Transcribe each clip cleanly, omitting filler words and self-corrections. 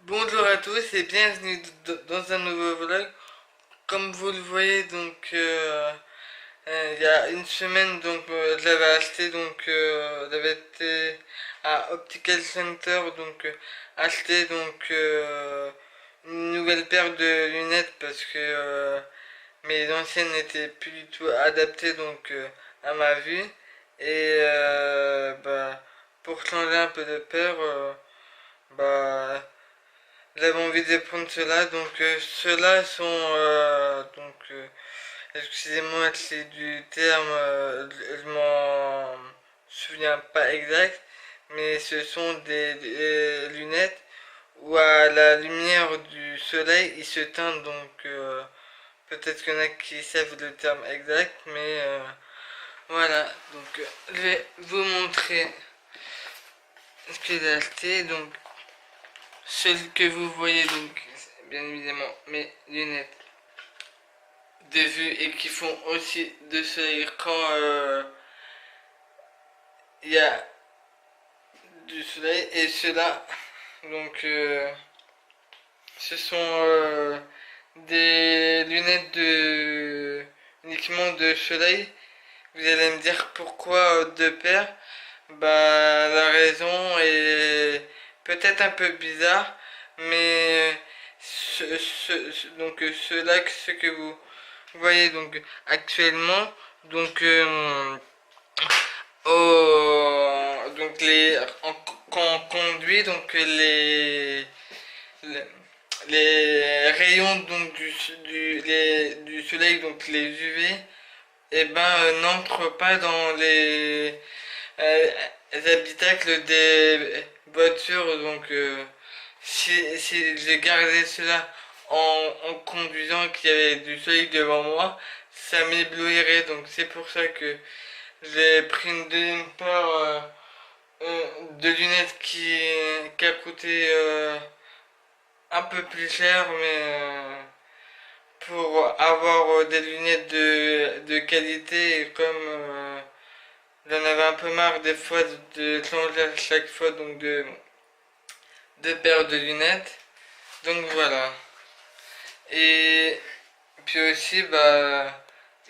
Bonjour à tous et bienvenue dans un nouveau vlog. Comme vous le voyez, il y a une semaine, je l'avais acheté, j'avais été à Optical Center, acheter une nouvelle paire de lunettes parce que mes anciennes n'étaient plus du tout adaptées à ma vue et pour changer un peu de paire, bah j'avais envie de prendre cela, ceux-là sont excusez-moi c'est du terme, je m'en souviens pas exact, mais ce sont des lunettes où à la lumière du soleil ils se teintent, peut-être qu'il y en a qui savent le terme exact, mais voilà, je vais vous montrer ce que j'ai acheté, celles que vous voyez, bien évidemment, mes lunettes de vue et qui font aussi de soleil quand il y a du soleil. Et ceux-là, ce sont des lunettes uniquement de soleil. Vous allez me dire pourquoi deux paires. Bah, la raison est peut-être un peu bizarre, mais ceux-là, ce que vous voyez actuellement, donc euh, quand on conduit, les, les rayons du soleil, donc les UV, n'entrent pas dans euh, les habitacles des voitures. Si j'ai gardé cela en conduisant, qu'il y avait du soleil devant moi, ça m'éblouirait. Donc c'est pour ça que j'ai pris une deuxième paire de lunettes qui a coûté un peu plus cher, mais pour avoir des lunettes de qualité, et comme j'en avais un peu marre des fois de changer à chaque fois de paires de lunettes. Donc voilà. Et puis aussi, je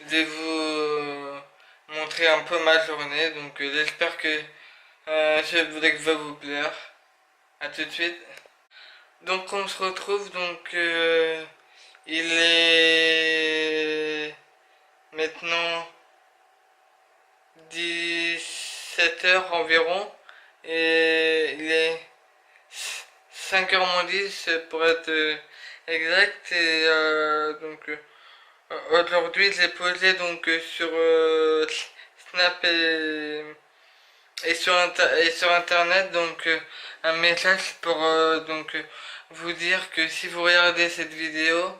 vais vous montrer un peu ma journée. J'espère que ce vlog va vous plaire. A tout de suite. Donc on se retrouve, il est maintenant 17 h environ. Et il est 5 h moins 10 pour être exact. Et aujourd'hui j'ai posé sur Snap et sur internet un message pour vous dire que si vous regardez cette vidéo,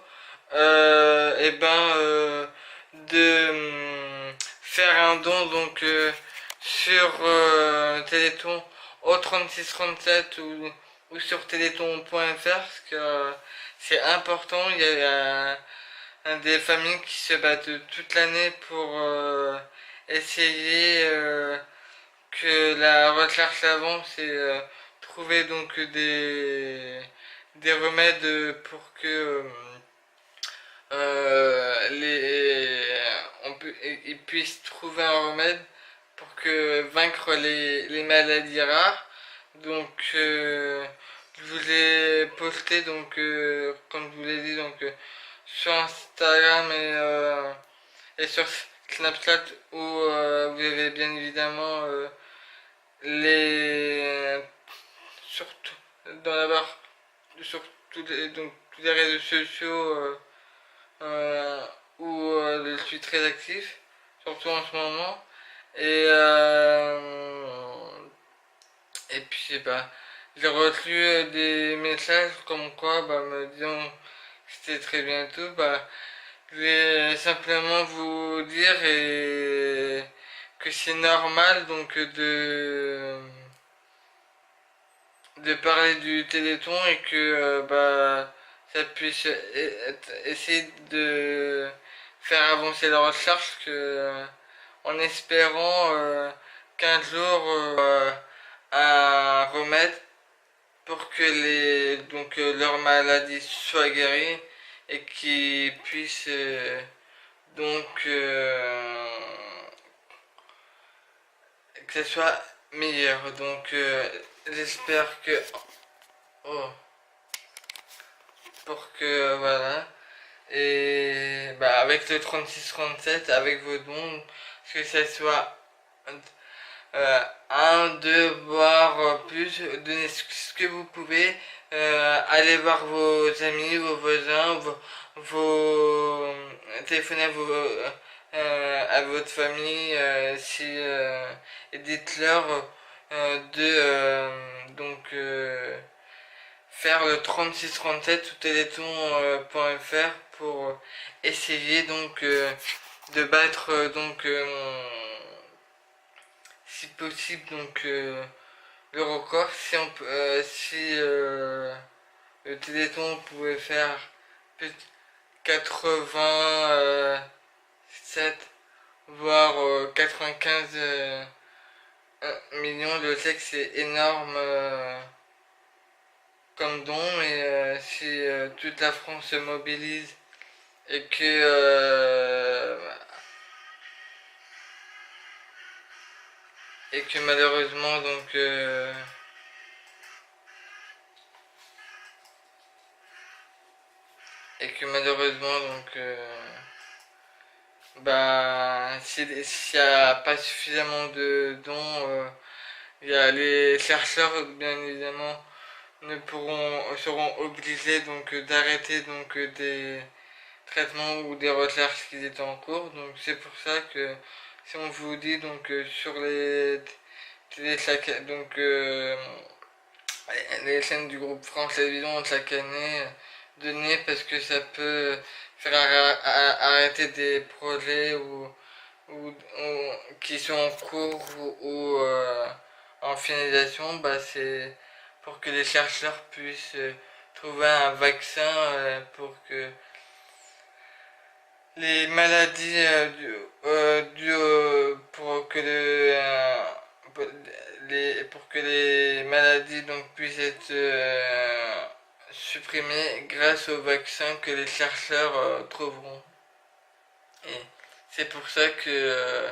de faire un don sur Téléthon au 3637 ou sur téléthon.fr parce que c'est important. Il y a des familles qui se battent toute l'année pour essayer que la recherche avance et trouver des remèdes pour que ils puissent trouver un remède pour que vaincre les maladies rares. Je vous ai posté comme je vous l'ai dit sur Instagram et sur Snapchat où vous avez bien évidemment les surtout dans la barre sur tous les réseaux sociaux où je suis très actif, surtout en ce moment. Et, et puis j'ai reçu des messages comme quoi me disant que c'était très bientôt. Je vais simplement vous dire que c'est normal de parler du Téléthon et que ça puisse essayer de faire avancer la recherche en espérant qu'un jour un remède pour que leur maladie soit guérie et qu'ils puissent donc que ce soit meilleur. Donc j'espère que oh, pour que voilà. Et bah, avec le 36-37, avec vos dons, que ça soit un, deux, voire plus, donnez ce que vous pouvez, allez voir vos amis, vos voisins, téléphonez à votre famille, si, et dites-leur faire le 36-37 ou téléthon.fr pour essayer de battre si possible le record. Si le téléthon pouvait faire 87 voire 95 millions, je sais que c'est énorme comme don, et si toute la France se mobilise et que malheureusement s'il n'y a pas suffisamment de dons, il y a les chercheurs bien évidemment seront obligés d'arrêter des traitements ou des recherches qui étaient en cours. Donc c'est pour ça que si on vous dit sur les les chaînes du groupe France Télévisions chaque année, donner, parce que ça peut faire arrêter des projets qui sont en cours ou en finalisation. Bah, c'est pour que les chercheurs puissent trouver un vaccin pour que les maladies pour que les maladies puissent être supprimées grâce au vaccin que les chercheurs trouveront. Et c'est pour ça que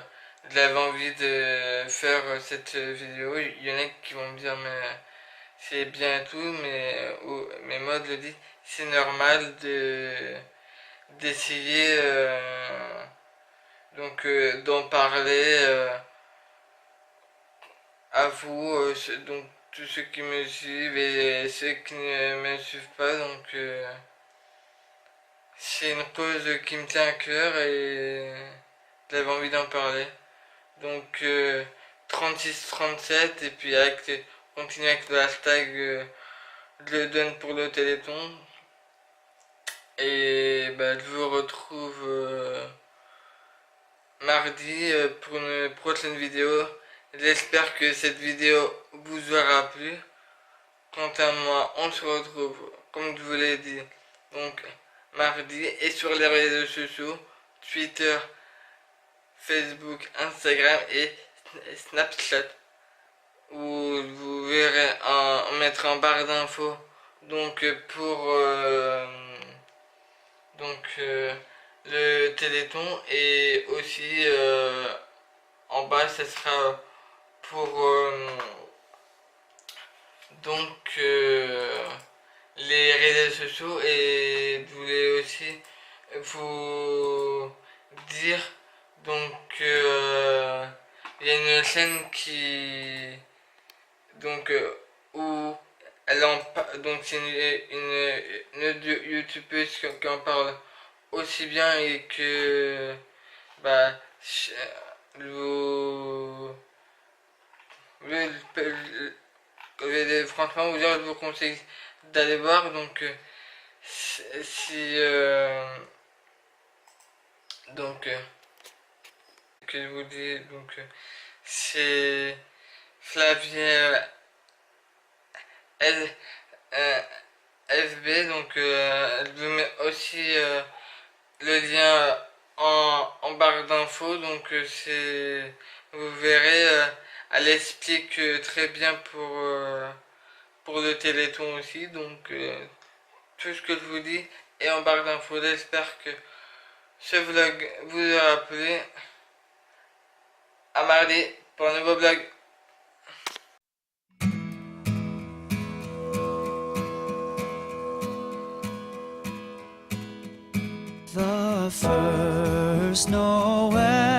j'avais envie de faire cette vidéo. Il y en a qui vont me dire mais c'est bien et tout, mais moi je le dis, c'est normal d'essayer d'en parler à vous, tous ceux qui me suivent et ceux qui ne me suivent pas. C'est une cause qui me tient à cœur et j'avais envie d'en parler. Donc 36-37, et puis continuer avec le hashtag je le donne pour le Téléthon. Et bah, je vous retrouve mardi pour une prochaine vidéo. J'espère que cette vidéo vous aura plu. Quant à moi, on se retrouve, comme je vous l'ai dit, mardi, et sur les réseaux sociaux, Twitter, Facebook, Instagram et Snapchat, où vous verrez mettre en barre d'infos pour le Téléthon, et aussi en bas ça sera pour les réseaux sociaux. Et je voulais aussi vous dire il y a une chaîne où c'est une youtubeuse qui en parle aussi bien, et que bah vous, franchement je vous conseille d'aller voir. Si que je vous dis, c'est Flavien L FB, je vous mets aussi le lien en barre d'infos. Vous verrez, elle explique très bien pour le Téléthon aussi. Donc tout ce que je vous dis est en barre d'infos. J'espère que ce vlog vous aura plu. À mardi pour un nouveau vlog. The first Noel